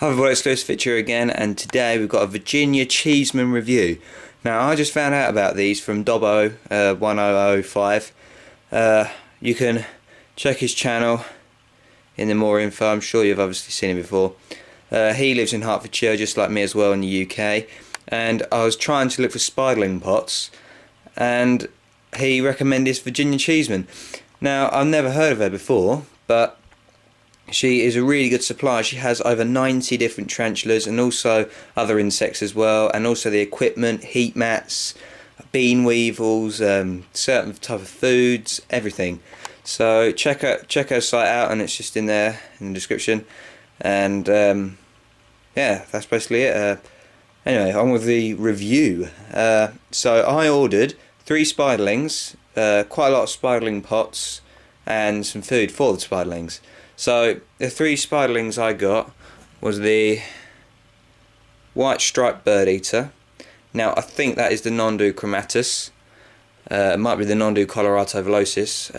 Hi everybody, it's Lewis Fitcher again, and today we've got a Virginia Cheeseman review. Now, I just found out about these from Dobbo 1005. You can check his channel in the more info. I'm sure you've obviously seen him before. He lives in Hertfordshire, just like me as well, in the UK. And I was trying to look for spiderling pots, and he recommended this Virginia Cheeseman. Now, I've never heard of her before, but she is a really good supplier. She has over 90 different tarantulas and also other insects as well, and also the equipment, heat mats, bean weevils, certain type of foods, everything. So check her site out, and it's just in there in the description. And yeah, that's basically it. Anyway, on with the review. So I ordered 3 spiderlings, quite a lot of spiderling pots, and some food for the spiderlings. So the 3 spiderlings I got was the white striped bird eater. Now I think that is the non-do chromatus. It might be the non-do colorata velocis,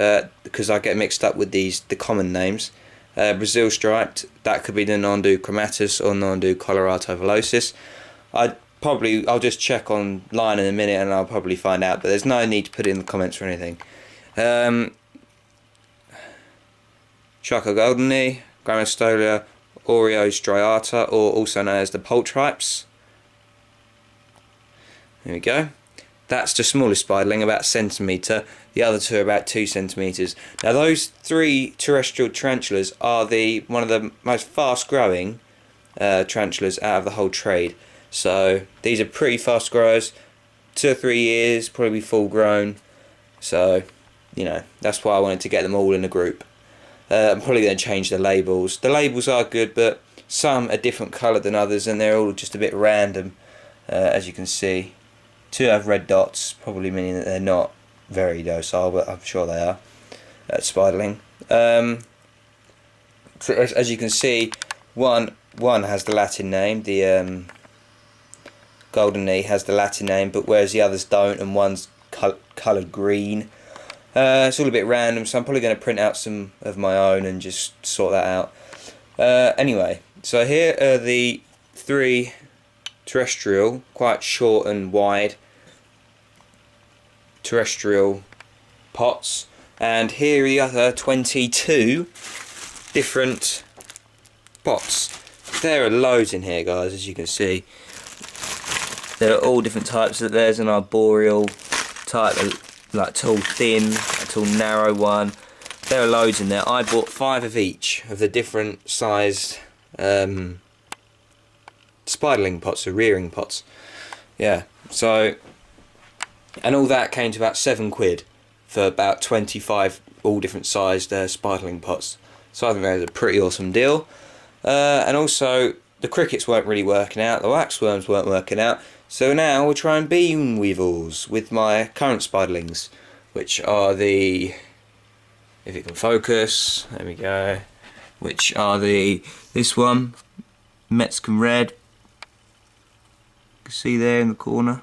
because I get mixed up with the common names. Brazil striped, that could be the non-do chromatus or non-do colorata velocis. I'll just check online in a minute and I'll probably find out, but there's no need to put it in the comments or anything. Choco goldeni, Grammostolia Oreo striata, or also known as the poultrips. There we go. That's the smallest spiderling, about a centimetre. The other 2 are about 2 centimetres. Now those 3 terrestrial tarantulas are one of the most fast growing tarantulas out of the whole trade. So these are pretty fast growers, 2 or 3 years, probably full grown. So, you know, that's why I wanted to get them all in a group. I'm probably going to change the labels. The labels are good, but some are different coloured than others, and they're all just a bit random, as you can see. 2 have red dots, probably meaning that they're not very docile, but I'm sure they are. Spiderling. So as you can see, one has the Latin name. The golden knee has the Latin name, but whereas the others don't, and one's coloured green. It's all a bit random, so I'm probably going to print out some of my own and just sort that out. Anyway, so here are the 3 terrestrial, quite short and wide terrestrial pots, and here are the other 22 different pots. There are loads in here, guys, as you can see. There are all different types. There's an arboreal type, like tall thin, a tall narrow one. There are loads in there. I bought 5 of each of the different sized spiderling pots, or rearing pots. Yeah, so, and all that came to about £7 for about 25 all different sized spiderling pots. So I think that was a pretty awesome deal. And also the crickets weren't really working out, the waxworms weren't working out. So now we'll try and bean weevils with my current spiderlings, which are the, if it can focus, there we go, which are this one, Mexican red, you can see there in the corner.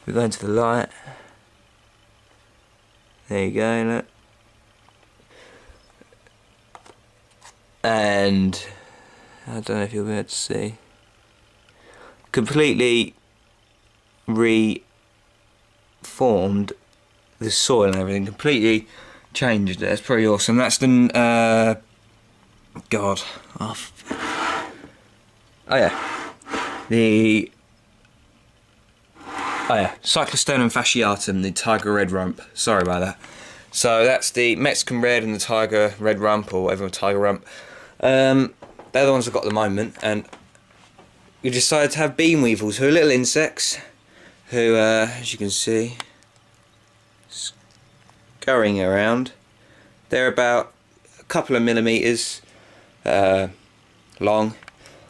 We're going to the light, there you go, look. And I don't know if you'll be able to see, completely reformed the soil and everything, completely changed it. It's pretty awesome. That's the Cyclostoneum fasciatum, the tiger red rump. Sorry about that. So that's the Mexican red and the tiger red rump, or whatever, tiger rump. They're the ones I've got at the moment, and we decided to have bean weevils, who are little insects, who, as you can see, scurrying around. They're about a couple of millimetres long.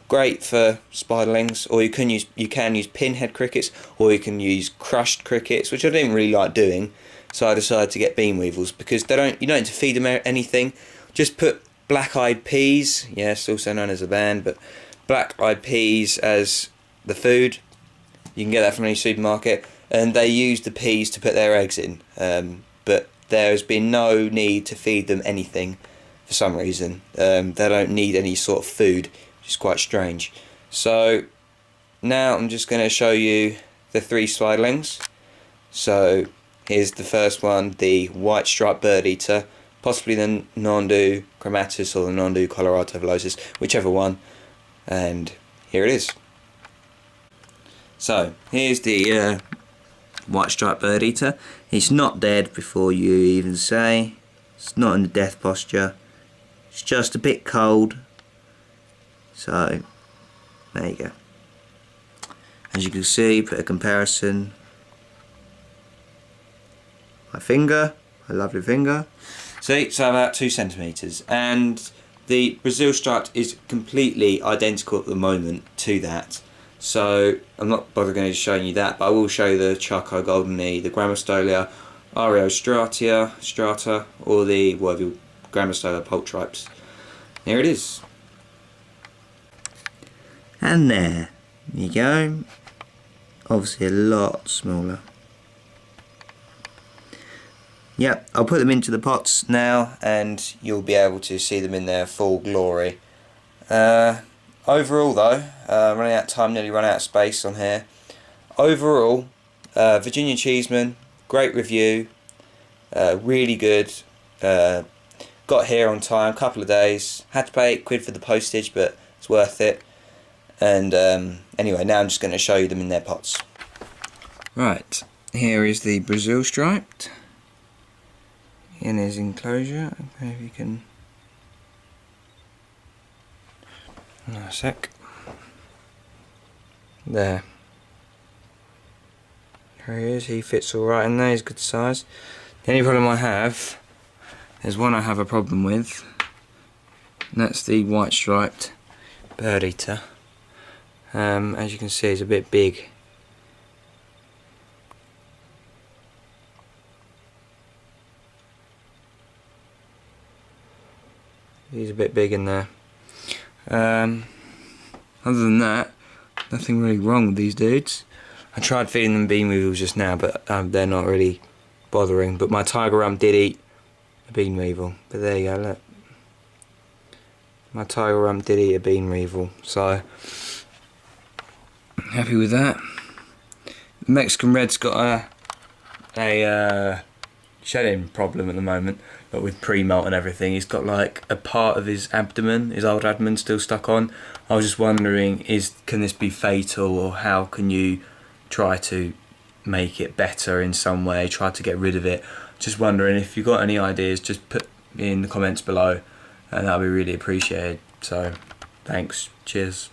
Great for spiderlings, or you can use pinhead crickets, or you can use crushed crickets, which I didn't really like doing. So I decided to get bean weevils because you don't need to feed them anything. Just put black-eyed peas, yes, also known as a band, but black-eyed peas as the food. You can get that from any supermarket, and they use the peas to put their eggs in. But there has been no need to feed them anything for some reason. They don't need any sort of food which is quite strange. So now I'm just going to show you the 3 spiderlings. So here's the first one, the white striped bird eater, possibly the Nondu chromatus or the Nondu colorata velocis, whichever one, and here it is. So here's the white striped bird eater. He's not dead before you even say. It's not in the death posture. It's just a bit cold. So there you go. As you can see, put a comparison. My finger, my lovely finger. See, so about 2 centimeters, and the Brazil striped is completely identical at the moment to that. So I'm not bothering going to show you that, but I will show you the charcoal golden knee, the Grammostolia strata, or the Grammostolia pultripes. Here it is. And there you go. Obviously a lot smaller. Yep, I'll put them into the pots now and you'll be able to see them in their full glory. Overall though, running out of time, nearly run out of space on here. Overall, Virginia Cheeseman, great review, really good. Got here on time, couple of days, had to pay £8 for the postage, but it's worth it. And anyway, now I'm just going to show you them in their pots. Right, here is the Brazil striped in his enclosure. If you can, a sec. There he is. He fits all right in there. He's good size. The only problem I have is one I have a problem with, and that's the white striped bird eater. As you can see, he's a bit big. He's a bit big in there. Other than that, nothing really wrong with these dudes. I tried feeding them bean weevils just now, but they're not really bothering. But my tiger rump did eat a bean weevil. But there you go, look. My tiger rump did eat a bean weevil, so happy with that. The Mexican red's got a shedding problem at the moment, but with pre-molt and everything, he's got like a part of his abdomen, his old abdomen, still stuck on. I was just wondering, can this be fatal, or how can you try to make it better in some way, try to get rid of it? Just wondering if you've got any ideas, just put in the comments below, and that'll be really appreciated. So thanks, cheers.